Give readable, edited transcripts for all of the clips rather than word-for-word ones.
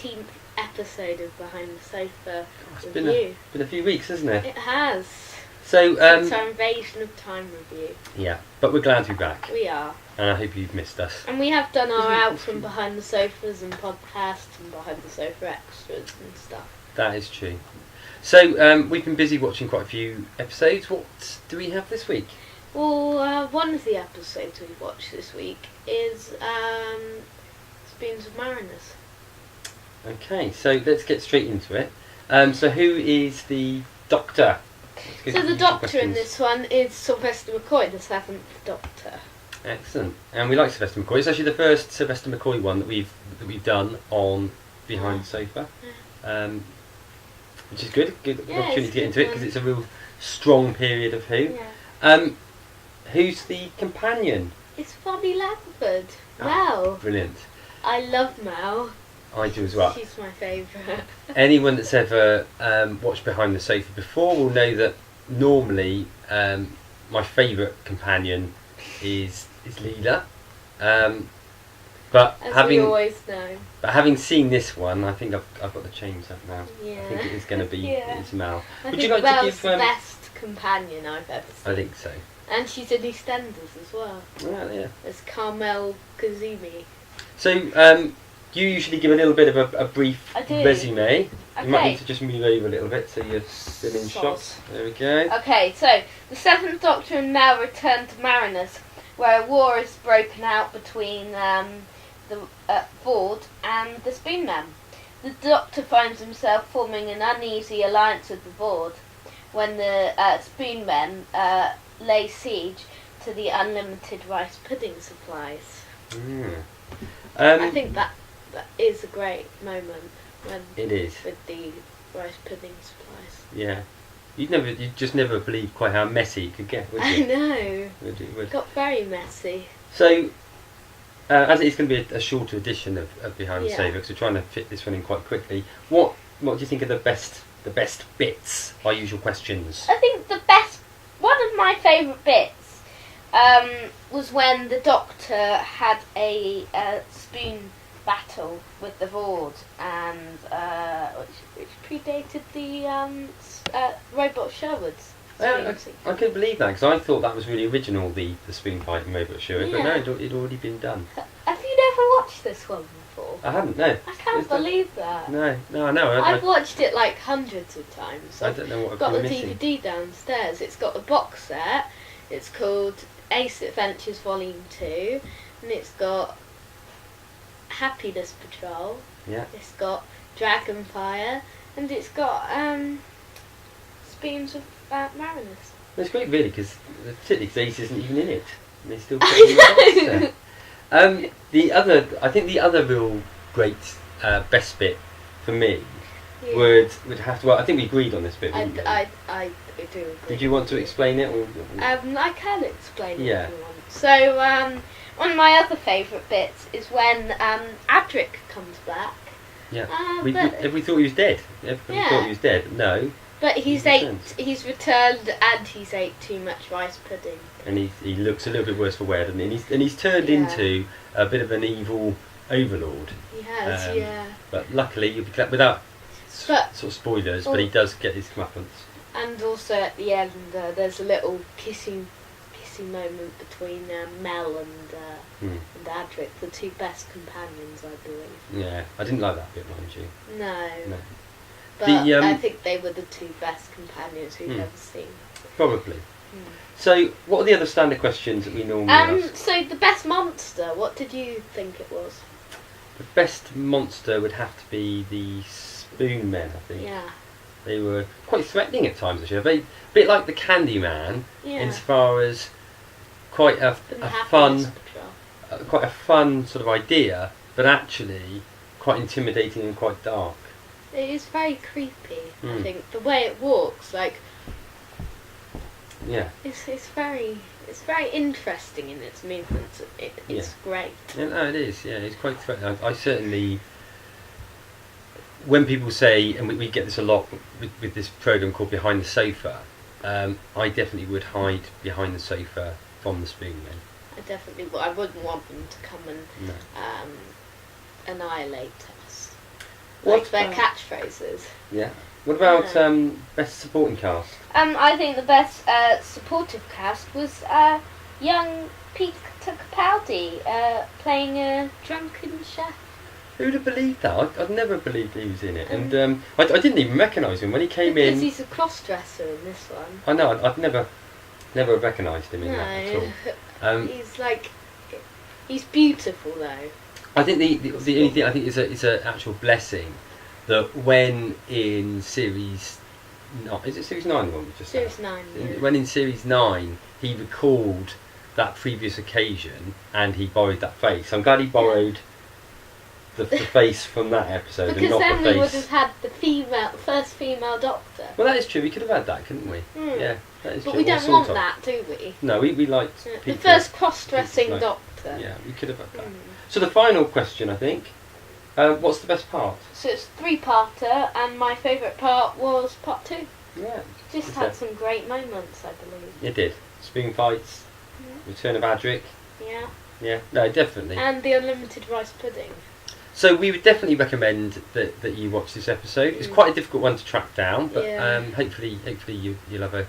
18th episode of Behind the Sofa It's review. been a few weeks, hasn't it? It has. So, It's our Invasion of Time review. yeah, but we're glad to be back, We are. and I hope you've missed us. And we have done our out from Behind the Sofas and podcasts and Behind the Sofa extras and stuff. That is true. So, we've been busy watching quite a few episodes. What do we have this week? Well, one of the episodes we've watched this week is Spoons of Marinus. Okay, so let's get straight into it. So who is the Doctor? So the Doctor in this one is Sylvester McCoy, the 7th Doctor. Excellent, and we like Sylvester McCoy. It's actually the first Sylvester McCoy one that we've done on Behind the Sofa, which is good. Good opportunity to get into it because it's a real strong period of Who. Yeah. Who's the companion? It's Bobby Langford. Oh, Mel. Brilliant. I love Mel. I do as well. She's my favourite. Anyone that's ever watched Behind the Sofa before will know that normally my favourite companion is Leela. But As having we always know. But having seen this one, I think I've got to change that now. Yeah. I think it is going to be Yeah. it's Mal. I Would think you like Mel's to give? the best companion I've ever seen. I think so. And she's in EastEnders as well. Oh, yeah. As Carmel Kazumi. So you usually give a little bit of a brief I do. resume. You might Okay. need to just move over a little bit so you're still in shot. There we go. Okay, so the 7th Doctor and Mel return to Marinus, where a war is broken out between the Vord and the Spoonmen. The Doctor finds himself forming an uneasy alliance with the Vord when the Spoonmen lay siege to the unlimited rice pudding supplies. I think that is a great moment when it is with the rice pudding supplies. Yeah, you'd just never believe quite how messy it could get, would I you? know. Would. It got very messy. So, as it's going to be a shorter edition of Behind the Yeah. Sofa, because we're trying to fit this one in quite quickly. What do you think are the best bits? Our usual questions. I think one of my favourite bits was when the Doctor had a spoon battle with the Vord, and which predated the Robot Sherwood's. I couldn't believe that because I thought that was really original, the spoon fight in Robot Sherwood, but no, it'd already been done. Have you never watched this one before? I haven't, no. I can't believe that. No, I know. I've watched it like hundreds of times. I don't know what I've got the missing. DVD downstairs. It's got the box set. It's called Ace Adventures Volume 2, and it's got Happiness Patrol. Yeah. It's got Dragonfire, and it's got Spoons of Marinus. It's great, really, because particularly because Ace isn't even in it, and they still put it in the box set. I think the other real great best bit for me would have to. Well, I think we agreed on this bit. I didn't we? do agree. Did you want to explain it? Or? I can explain it Yeah. if you want. So, one of my other favourite bits is when Adric comes back. Yeah. But we thought he was dead. Everybody thought he was dead. No. But he's returned and he's ate too much rice pudding. And he looks a little bit worse for wear, doesn't he? And he's turned into a bit of an evil overlord. He has, yeah. But luckily, you'll be glad without sort of spoilers, but he does get his comeuppance. And also at the end, there's a little kissing moment between Mel and Adric, the two best companions, I believe. Yeah, I didn't like that bit, mind you. No. But I think they were the two best companions we've ever seen. Probably. So, what are the other standard questions that we normally ask? So, the best monster, what did you think it was? The best monster would have to be the Spoon Men, I think. Yeah. They were quite threatening at times, actually. A bit like the Candyman, insofar as quite a fun sort of idea, but actually quite intimidating and quite dark. It is very creepy. I think the way it walks, like, it's very interesting in its movements. It's great. Yeah, no, it is. Yeah, it's quite threatening. I certainly, when people say, and we get this a lot with this program called Behind the Sofa, I definitely would hide behind the sofa from the Spoonmen. I definitely wouldn't want them to come and annihilate us. like their catchphrases. Yeah. What about best supporting cast? I think the best supportive cast was young Peter Capaldi playing a drunken chef. Who'd have believed that? I'd never believed he was in it, and I didn't even recognise him when he came in. Because he's a cross-dresser in this one. I know. I'd never recognised him in that at all. He's beautiful though. I think the only thing I think is an actual blessing that when in series 9, is it series 9 the one we just Series had? 9. Yeah. When in series 9 he recalled that previous occasion and he borrowed that face. I'm glad he borrowed the face from that episode because and not then the face. we would have had the first female Doctor. Well, that is true. We could have had that, couldn't we? Yeah, that is but true. we don't want that, do we? No, we liked the first cross-dressing like, Doctor. Yeah, we could have had that. So the final question, I think. What's the best part? So it's 3-parter, and my favourite part was part 2. Yeah. Just had some great moments, I believe. It did. Spoon fights, return of Adric. Yeah. Yeah, no, definitely. And the unlimited rice pudding. So we would definitely recommend that you watch this episode. It's quite a difficult one to track down, but hopefully you'll have a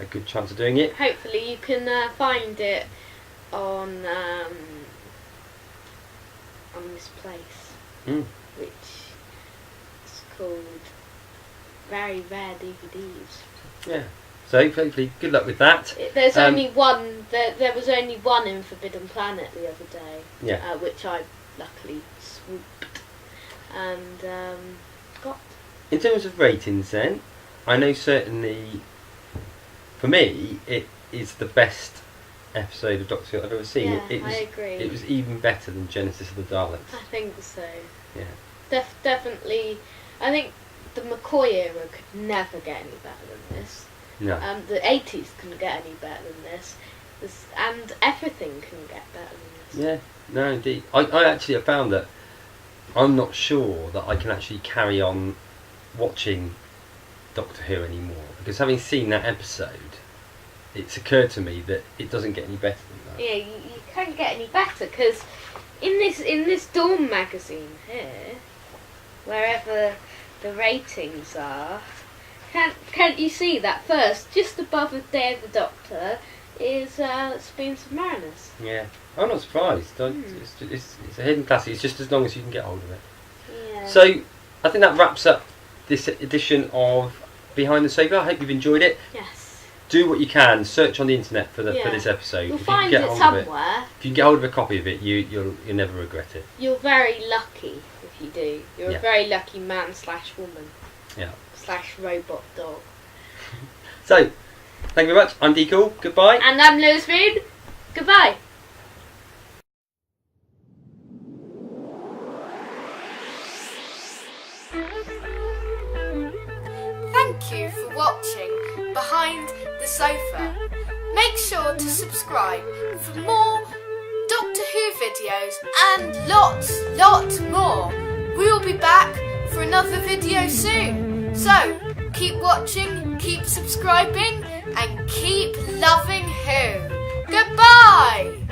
good chance of doing it. Hopefully you can find it on this place, which is called Very Rare DVDs. Yeah. So hopefully, good luck with that. There's only one. There was only one in Forbidden Planet the other day. Yeah. Which I luckily swooped and got. In terms of ratings, then, I know certainly, for me, it is the best episode of Doctor Who I've ever seen. Yeah, I agree. It was even better than Genesis of the Daleks. I think so. Yeah. Definitely. I think the McCoy era could never get any better than this. No. The 80s couldn't get any better than this. And everything couldn't get better than this. Yeah, no, indeed. I actually have found that I'm not sure that I can actually carry on watching Doctor Who anymore, because having seen that episode, it's occurred to me that it doesn't get any better than that. Yeah, you can't get any better, because in this Dawn magazine here, wherever the ratings are, can't you see that first, just above the Day of the Doctor, is Spoons of Marinus? Yeah, I'm not surprised. It's a hidden classic. It's just as long as you can get hold of it. Yeah. So I think that wraps up this edition of Behind the Sofa. I hope you've enjoyed it. Yes. Do what you can. Search on the internet for this episode. You'll find it somewhere. If you can get hold of a copy of it, you'll never regret it. You're very lucky if you do. You're a very lucky man/woman. Yeah. /robot dog. So, thank you very much. I'm D Cool. Goodbye. And I'm Lewis Spoon. Goodbye. Thank you for watching Behind the Sofa. Make sure to subscribe for more Doctor Who videos and lots more. We will be back for another video soon. So, keep watching, keep subscribing, and keep loving Who. Goodbye!